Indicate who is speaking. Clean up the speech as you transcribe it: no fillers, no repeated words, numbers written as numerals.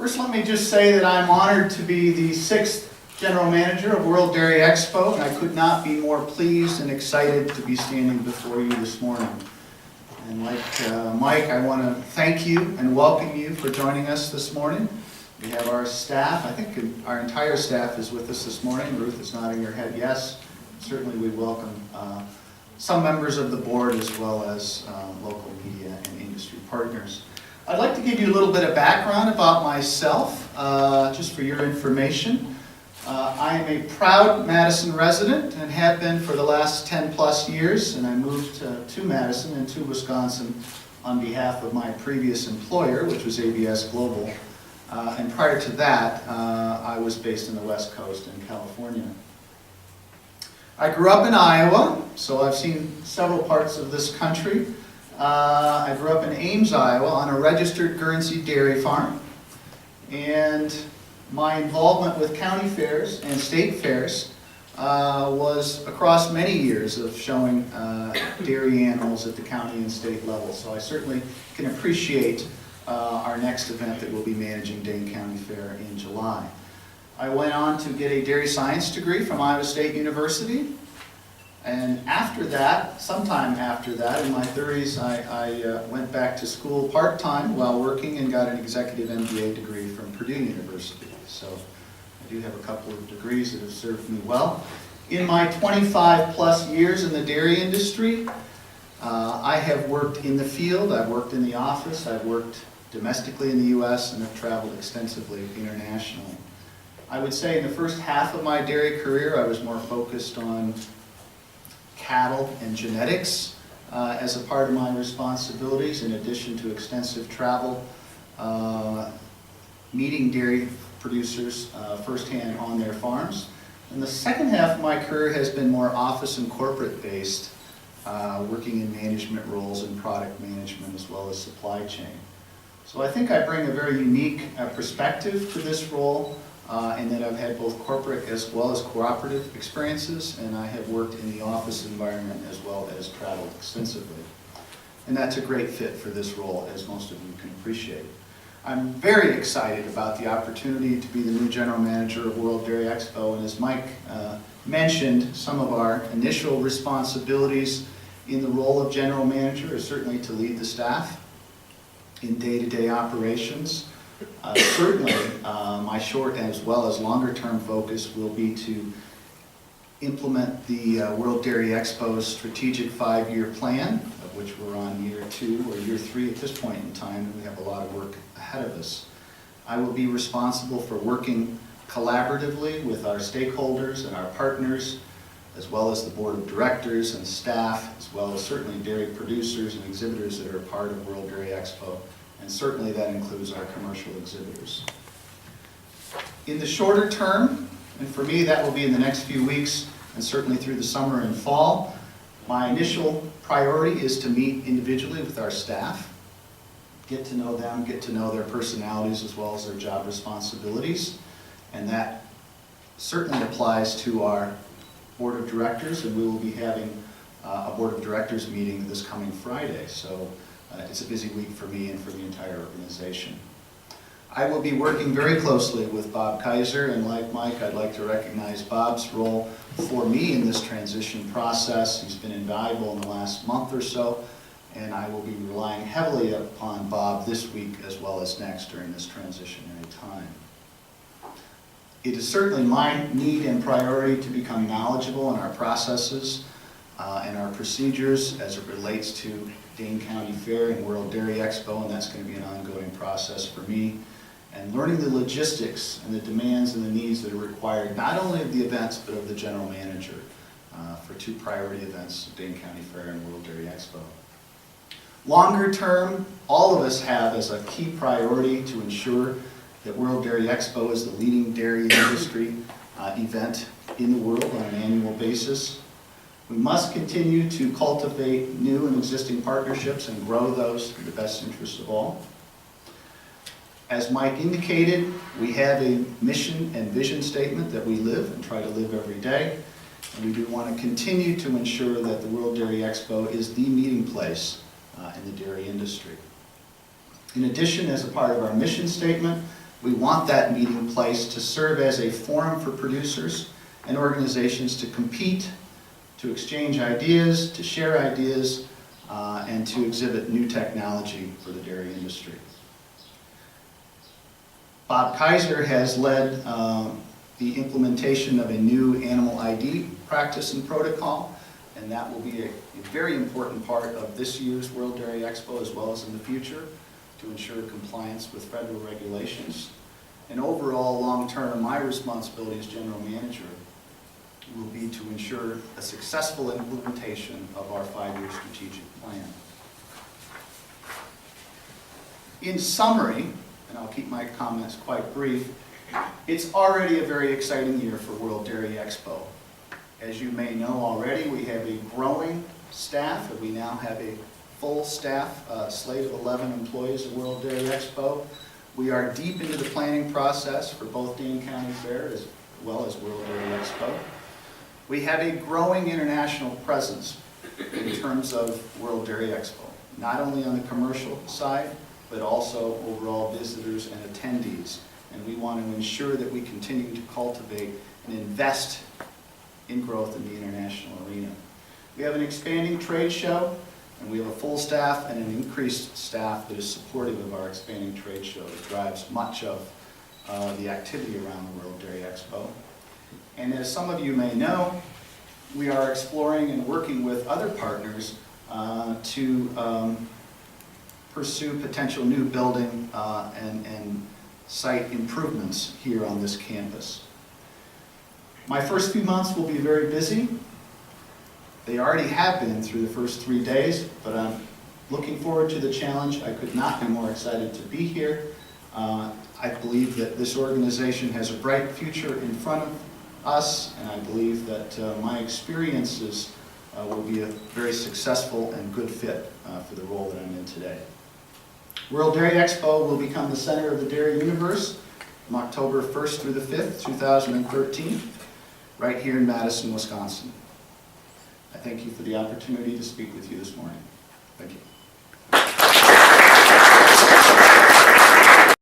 Speaker 1: First, let me just say that I'm honored to be the 6th General Manager of World Dairy Expo, and I could not be more pleased and excited to be standing before you this morning. And like Mike, I want to thank you and welcome you for joining us this morning. We have our staff. I think our entire staff is with us this morning. Ruth is nodding her head yes. Certainly we welcome some members of the board as well as local media and industry partners. I'd like to give you a little bit of background about myself, just for your information. I am a proud Madison resident and have been for the last 10 plus years, and I moved to Madison and to Wisconsin on behalf of my previous employer, which was ABS Global. And prior to that, I was based in the West Coast in California. I grew up in Iowa, so I've seen several parts of this country. I grew up in Ames, Iowa, on a registered Guernsey dairy farm. And my involvement with county fairs and state fairs was across many years of showing dairy animals at the county and state level. So I certainly can appreciate our next event that we'll be managing, Dane County Fair, in July. I went on to get a dairy science degree from Iowa State University. And after that, sometime after that, in my 30s, I went back to school part-time while working and got an executive MBA degree from Purdue University. So I do have a couple of degrees that have served me well. In my 25 plus years in the dairy industry, I have worked in the field, I've worked in the office, I've worked domestically in the US, and have traveled extensively internationally. I would say in the first half of my dairy career, I was more focused on cattle and genetics as a part of my responsibilities, in addition to extensive travel, meeting dairy producers firsthand on their farms. And the second half of my career has been more office and corporate based, working in management roles in product management as well as supply chain. So I think I bring a very unique perspective to this role, in that I've had both corporate as well as cooperative experiences, and I have worked in the office environment as well as traveled extensively. And that's a great fit for this role, as most of you can appreciate. I'm very excited about the opportunity to be the new General Manager of World Dairy Expo, and as Mike mentioned, some of our initial responsibilities in the role of General Manager is certainly to lead the staff in day-to-day operations. Certainly, my short as well as longer term focus will be to implement the World Dairy Expo's strategic 5-year plan, of which we're on year 2 or year 3 at this point in time, and we have a lot of work ahead of us. I will be responsible for working collaboratively with our stakeholders and our partners, as well as the board of directors and staff, as well as certainly dairy producers and exhibitors that are a part of World Dairy Expo. And certainly that includes our commercial exhibitors. In the shorter term, and for me that will be in the next few weeks and certainly through the summer and fall, my initial priority is to meet individually with our staff, get to know them, get to know their personalities as well as their job responsibilities. And that certainly applies to our board of directors, and we will be having a board of directors meeting this coming Friday. So it's a busy week for me and for the entire organization. I will be working very closely with Bob Kaiser, and like Mike, I'd like to recognize Bob's role for me in this transition process. He's been invaluable in the last month or so, and I will be relying heavily upon Bob this week as well as next during this transitionary time. It is certainly my need and priority to become knowledgeable in our processes and our procedures as it relates to Dane County Fair and World Dairy Expo, and that's going to be an ongoing process for me. And learning the logistics and the demands and the needs that are required, not only of the events, but of the general manager for 2 priority events, Dane County Fair and World Dairy Expo. Longer term, all of us have as a key priority to ensure that World Dairy Expo is the leading dairy industry event in the world on an annual basis. We must continue to cultivate new and existing partnerships and grow those in the best interest of all. As Mike indicated, we have a mission and vision statement that we live and try to live every day. And we do want to continue to ensure that the World Dairy Expo is the meeting place in the dairy industry. In addition, as a part of our mission statement, We want that meeting place to serve as a forum for producers and organizations to compete, to exchange ideas, to share ideas, and to exhibit new technology for the dairy industry. Bob Kaiser has led the implementation of a new animal ID practice and protocol, and that will be a very important part of this year's World Dairy Expo as well as in the future to ensure compliance with federal regulations. And overall, long-term, my responsibility as general manager will be to ensure a successful implementation of our 5-year strategic plan. In summary, and I'll keep my comments quite brief, it's already a very exciting year for World Dairy Expo. As you may know already, we have a growing staff, and we now have a full staff slate of 11 employees at World Dairy Expo. We are deep into the planning process for both Dane County Fair as well as World Dairy Expo. We have a growing international presence in terms of World Dairy Expo, not only on the commercial side, but also overall visitors and attendees. And we want to ensure that we continue to cultivate and invest in growth in the international arena. We have an expanding trade show, and we have a full staff and an increased staff that is supportive of our expanding trade show that drives much of the activity around the World Dairy Expo. And as some of you may know, we are exploring and working with other partners to pursue potential new building and site improvements here on this campus. My first few months will be very busy. They already have been through the first 3 days, but I'm looking forward to the challenge. I could not be more excited to be here. I believe that this organization has a bright future in front of us, and I believe that my experiences will be a very successful and good fit for the role that I'm in today. World Dairy Expo will become the center of the dairy universe from October 1st through the 5th, 2013, right here in Madison, Wisconsin. I thank you for the opportunity to speak with you this morning. Thank you.